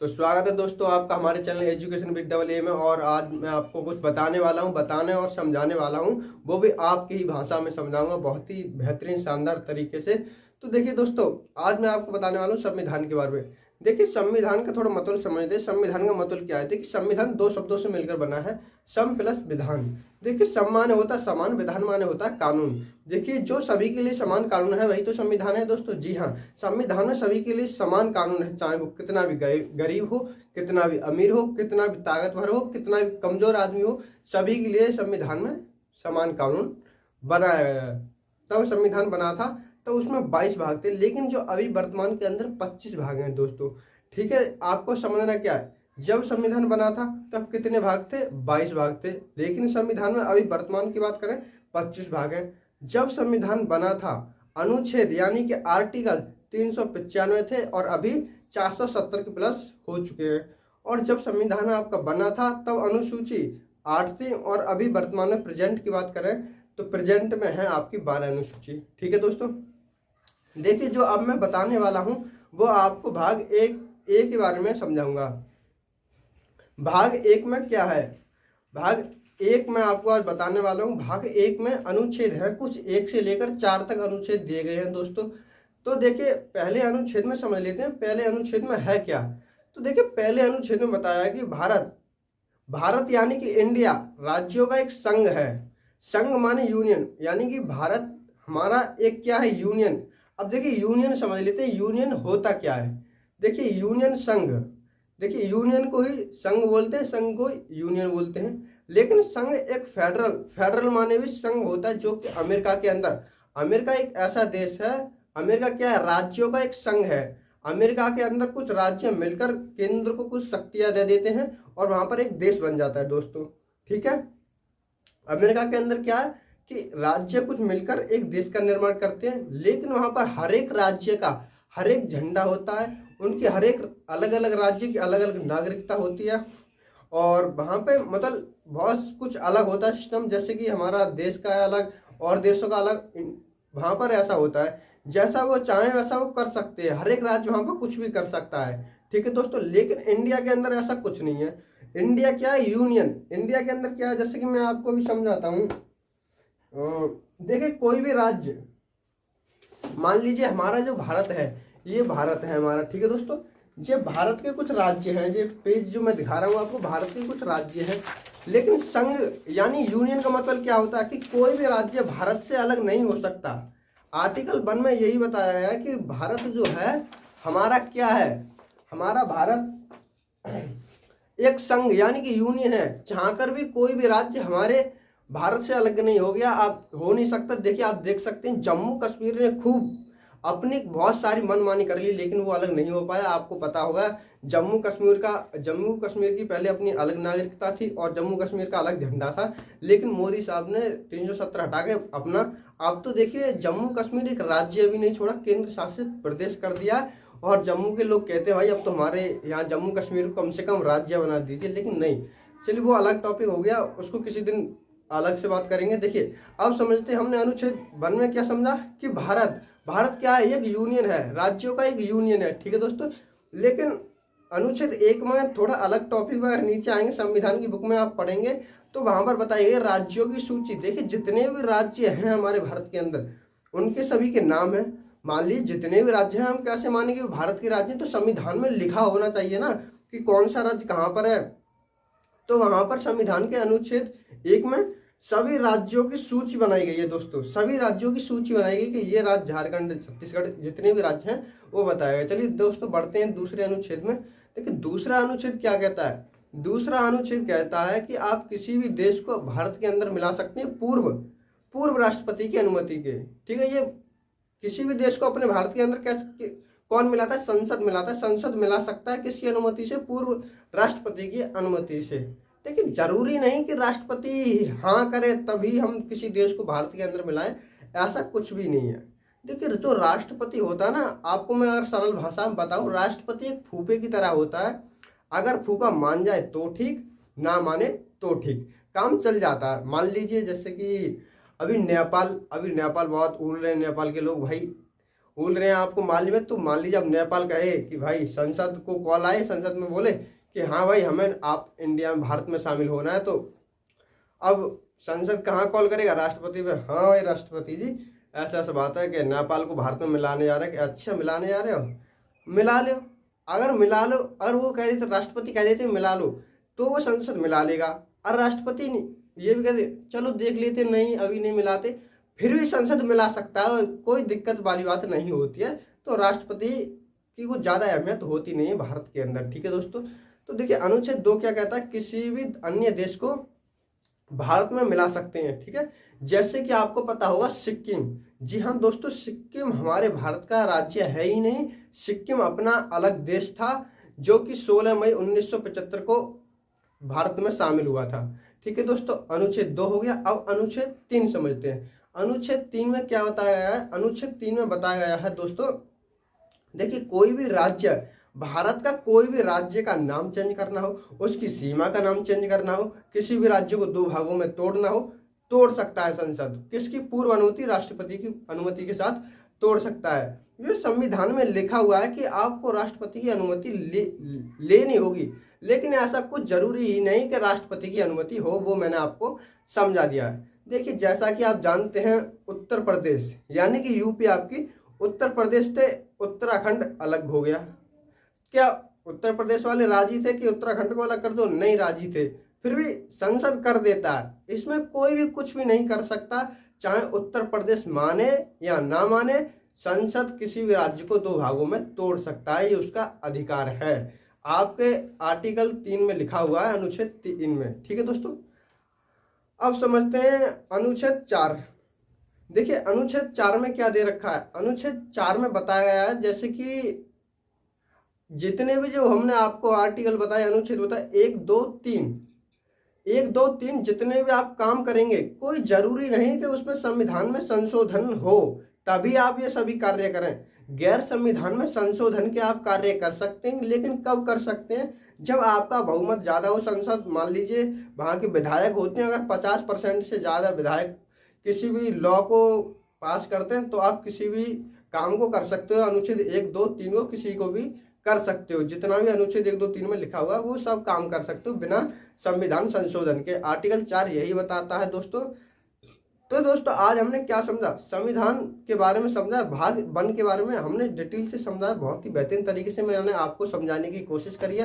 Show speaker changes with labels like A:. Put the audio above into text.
A: तो स्वागत है दोस्तों आपका हमारे channel education with double A में। और आज मैं आपको कुछ बताने वाला हूं, बताने और समझाने वाला हूं, वो भी आपकी ही भाषा में समझाऊंगा बहुत ही बेहतरीन शानदार तरीके से। तो देखिए दोस्तों, आज मैं आपको बताने वाला हूं संविधान के बारे में। देखिए, संविधान का थोड़ा मतलब समझते हैं। संविधान का मतलब क्या है? देखिए, संविधान दो शब्दों से मिलकर बना है, सम प्लस विधान। देखिए, सम माने होता है समान, विधान माने होता है कानून। देखिए, जो सभी के लिए समान कानून है वही तो संविधान है दोस्तों। जी हाँ, संविधान में सभी के लिए समान कानून है, चाहे वो कितना भी गरीब हो, कितना भी अमीर हो, कितना भी ताकतवर हो, कितना भी कमजोर आदमी हो, सभी के लिए संविधान में समान कानून बनाया गया है। तब संविधान बना था तो उसमें 22 भाग थे, लेकिन जो अभी वर्तमान के अंदर 25 भाग हैं दोस्तों। ठीक है, आपको समझना क्या है, जब संविधान बना था तब कितने भाग थे? 22 भाग थे, लेकिन संविधान में अभी वर्तमान की बात करें 25 भाग हैं। जब संविधान बना था अनुच्छेद यानी कि आर्टिकल 395 थे और अभी 470 के प्लस हो चुके हैं। और जब संविधान आपका बना था तब अनुसूची 8 थी और अभी वर्तमान में प्रेजेंट की बात करें तो प्रेजेंट में है आपकी 12 अनुसूची। ठीक है दोस्तों, देखिए जो अब मैं बताने वाला हूं वो आपको भाग एक के बारे में समझाऊंगा। भाग एक में क्या है? भाग एक में आपको आज बताने वाला हूँ। भाग एक में अनुच्छेद है कुछ 1 से लेकर 4 तक अनुच्छेद दिए गए हैं दोस्तों। तो देखिए, पहले अनुच्छेद में समझ लेते हैं, पहले अनुच्छेद में है क्या। तो देखिए, पहले अनुच्छेद में बताया कि भारत यानी कि इंडिया राज्यों का एक संघ है। संघ माने यूनियन, यानी कि भारत हमारा एक क्या है? यूनियन। अब देखिए, यूनियन समझ लेते हैं, यूनियन होता क्या है। देखिए, यूनियन संघ, देखिए यूनियन को ही संघ बोलते हैं, संघ को यूनियन बोलते हैं। लेकिन संघ एक फेडरल माने भी संघ होता है, जो कि अमेरिका के अंदर, अमेरिका एक ऐसा देश है, अमेरिका क्या है? राज्यों का एक संघ है। अमेरिका के अंदर कुछ राज्य मिलकर केंद्र को कुछ शक्तियां दे देते हैं और वहां पर एक देश बन जाता है दोस्तों। ठीक है, अमेरिका के अंदर क्या है कि राज्य कुछ मिलकर एक देश का निर्माण करते हैं, लेकिन वहां पर हर एक राज्य का हर एक झंडा होता है, उनके हर एक अलग अलग राज्य की अलग अलग नागरिकता होती है। और वहाँ पे मतलब बहुत कुछ अलग होता है सिस्टम, जैसे कि हमारा देश का है अलग और देशों का अलग। वहाँ पर ऐसा होता है जैसा वो चाहे वैसा वो कर सकते हैं, हर एक राज्य वहाँ पर कुछ भी कर सकता है। ठीक है दोस्तों, लेकिन इंडिया के अंदर ऐसा कुछ नहीं है। इंडिया क्या है? यूनियन। इंडिया के अंदर क्या है, जैसे कि मैं आपको भी समझाता हूँ। देखिए, कोई भी राज्य, मान लीजिए हमारा जो भारत है, ये भारत है हमारा। ठीक है दोस्तों, ये भारत के कुछ राज्य हैं, ये पेज जो मैं दिखा रहा हूँ आपको भारत के कुछ राज्य हैं। लेकिन संघ यानी यूनियन का मतलब क्या होता है कि कोई भी राज्य भारत से अलग नहीं हो सकता। आर्टिकल 1 में यही बताया गया है कि भारत जो है हमारा क्या है? हमारा भारत एक संघ यानी कि यूनियन है। चाहकर भी कोई भी राज्य हमारे भारत से अलग नहीं हो गया, आप हो नहीं सकता। देखिए, आप देख सकते हैं जम्मू कश्मीर ने खूब अपनी बहुत सारी मनमानी कर ली, लेकिन वो अलग नहीं हो पाया। आपको पता होगा जम्मू कश्मीर की पहले अपनी अलग नागरिकता थी और जम्मू कश्मीर का अलग झंडा था, लेकिन मोदी साहब ने 370 हटा के अपना, अब तो देखिए जम्मू कश्मीर एक राज्य भी नहीं छोड़ा, केंद्र शासित प्रदेश कर दिया। और जम्मू के लोग कहते हैं भाई अब तो हमारे यहाँ जम्मू कश्मीर को कम से कम राज्य बना दीजिए, लेकिन नहीं। चलिए, वो अलग टॉपिक हो गया, उसको किसी दिन अलग से बात करेंगे। देखिए, अब समझते हैं हमने अनुच्छेद 1 में क्या समझा कि भारत क्या है? एक यूनियन है, राज्यों का एक यूनियन है। ठीक है दोस्तों, लेकिन अनुच्छेद 1 में थोड़ा अलग टॉपिक में, अगर नीचे आएंगे संविधान की बुक में आप पढ़ेंगे तो वहां पर बताई गई राज्यों की सूची। देखिए, जितने भी राज्य हैं हमारे भारत के अंदर उनके सभी के नाम है। मान लीजिए जितने भी राज्य हैं, हम कैसे मानेंगे वो भारत के राज्य हैं? तो संविधान में लिखा होना चाहिए ना कि कौन सा राज्य कहाँ पर है। तो वहां पर संविधान के अनुच्छेद 1 में सभी राज्यों की सूची बनाई गई है दोस्तों, सभी राज्यों की सूची बनाई गई कि ये राज्य, झारखंड, छत्तीसगढ़, जितने भी राज्य हैं वो बताया गया। चलिए दोस्तों, बढ़ते हैं दूसरे अनुच्छेद में। देखिए, दूसरा अनुच्छेद क्या कहता है? दूसरा अनुच्छेद कहता है कि आप किसी भी देश को भारत के अंदर मिला सकते हैं पूर्व राष्ट्रपति की अनुमति के। ठीक है, ये किसी भी देश को अपने भारत के अंदर कैसे कौन मिलाता है? संसद मिलाता है। संसद मिला सकता है किसकी अनुमति से? पूर्व राष्ट्रपति की अनुमति से। देखिए, जरूरी नहीं कि राष्ट्रपति हाँ करे तभी हम किसी देश को भारत के अंदर मिलाएं, ऐसा कुछ भी नहीं है। देखिए, जो राष्ट्रपति होता है ना, आपको मैं अगर सरल भाषा में बताऊं, राष्ट्रपति एक फूफे की तरह होता है। अगर फूफा मान जाए तो ठीक, ना माने तो ठीक, काम चल जाता है। मान लीजिए जैसे कि अभी नेपाल बहुत उड़ रहे हैं नेपाल के लोग भाई, भूल रहे हैं आपको मालूम है। तो मान लीजिए अब नेपाल कहे कि भाई संसद को कॉल आए, संसद में बोले कि हाँ भाई हमें आप इंडिया में भारत में शामिल होना है, तो अब संसद कहाँ कॉल करेगा? राष्ट्रपति पे। हाँ भाई राष्ट्रपति जी ऐसा ऐसा बात है कि नेपाल को भारत में मिलाने जा रहे हैं। कि अच्छा मिलाने जा रहे हो, मिला लो। अगर मिला लो, अगर वो कह देते, राष्ट्रपति कह देते मिला लो, तो वो संसद मिला लेगा। और राष्ट्रपति ये भी कह दे चलो देख लेते, नहीं अभी नहीं मिलाते, फिर भी संसद मिला सकता है, कोई दिक्कत वाली बात नहीं होती है। तो राष्ट्रपति की कुछ ज़्यादा अहमियत होती नहीं है भारत के अंदर। ठीक है दोस्तों, तो देखिए अनुच्छेद 2 क्या कहता है? किसी भी अन्य देश को भारत में मिला सकते हैं। ठीक है, जैसे कि आपको पता होगा सिक्किम, जी हाँ दोस्तों, सिक्किम हमारे भारत का राज्य है ही नहीं। सिक्किम अपना अलग देश था जो कि 16 मई 1975 को भारत में शामिल हुआ था। ठीक है दोस्तों, अनुच्छेद 2 हो गया। अब अनुच्छेद 3 समझते हैं। अनुच्छेद 3 में क्या बताया गया है? अनुच्छेद 3 में बताया गया है दोस्तों, देखिए कोई भी राज्य, भारत का कोई भी राज्य का नाम चेंज करना हो, उसकी सीमा का नाम चेंज करना हो, किसी भी राज्य को 2 भागों में तोड़ना हो, तोड़ सकता है संसद। किसकी पूर्व अनुमति? राष्ट्रपति की अनुमति के साथ तोड़ सकता है। ये संविधान में लिखा हुआ है कि आपको राष्ट्रपति की अनुमति लेनी होगी, लेकिन ऐसा कुछ जरूरी ही नहीं कि राष्ट्रपति की अनुमति हो, वो मैंने आपको समझा दिया है। देखिए जैसा कि आप जानते हैं, उत्तर प्रदेश यानी कि यूपी आपकी, उत्तर प्रदेश से उत्तराखंड अलग हो गया। क्या उत्तर प्रदेश वाले राजी थे कि उत्तराखंड को अलग कर दो? नहीं राजी थे, फिर भी संसद कर देता है। इसमें कोई भी कुछ भी नहीं कर सकता, चाहे उत्तर प्रदेश माने या ना माने, संसद किसी भी राज्य को 2 भागों में तोड़ सकता है, ये उसका अधिकार है। आपके आर्टिकल 3 में लिखा हुआ है, अनुच्छेद 3 में। ठीक है दोस्तों, अब समझते हैं अनुच्छेद 4। देखिए अनुच्छेद 4 में क्या दे रखा है? अनुच्छेद 4 में बताया गया है, जैसे कि जितने भी जो हमने आपको आर्टिकल बताए, अनुच्छेद बताए 1 2 3, 1 2 3 जितने भी आप काम करेंगे, कोई जरूरी नहीं कि उसमें संविधान में संशोधन हो तभी आप ये सभी कार्य करें। गैर संविधान में संशोधन के आप कार्य कर सकते हैं, लेकिन कब कर सकते हैं? जब आपका बहुमत ज़्यादा हो संसद, मान लीजिए वहाँ के विधायक होते हैं, अगर 50% से ज़्यादा विधायक किसी भी लॉ को पास करते हैं, तो आप किसी भी काम को कर सकते हो। अनुच्छेद 1 2 3 को किसी को भी कर सकते हो, जितना भी अनुच्छेद 1 2 3 में लिखा हुआ है वो सब काम कर सकते हो बिना संविधान संशोधन के। आर्टिकल 4 यही बताता है दोस्तों। तो दोस्तों आज हमने क्या समझा? संविधान के बारे में समझा, भाग 1 के बारे में हमने डिटेल से समझा, बहुत ही बेहतरीन तरीके से मैंने आपको समझाने की कोशिश करी है।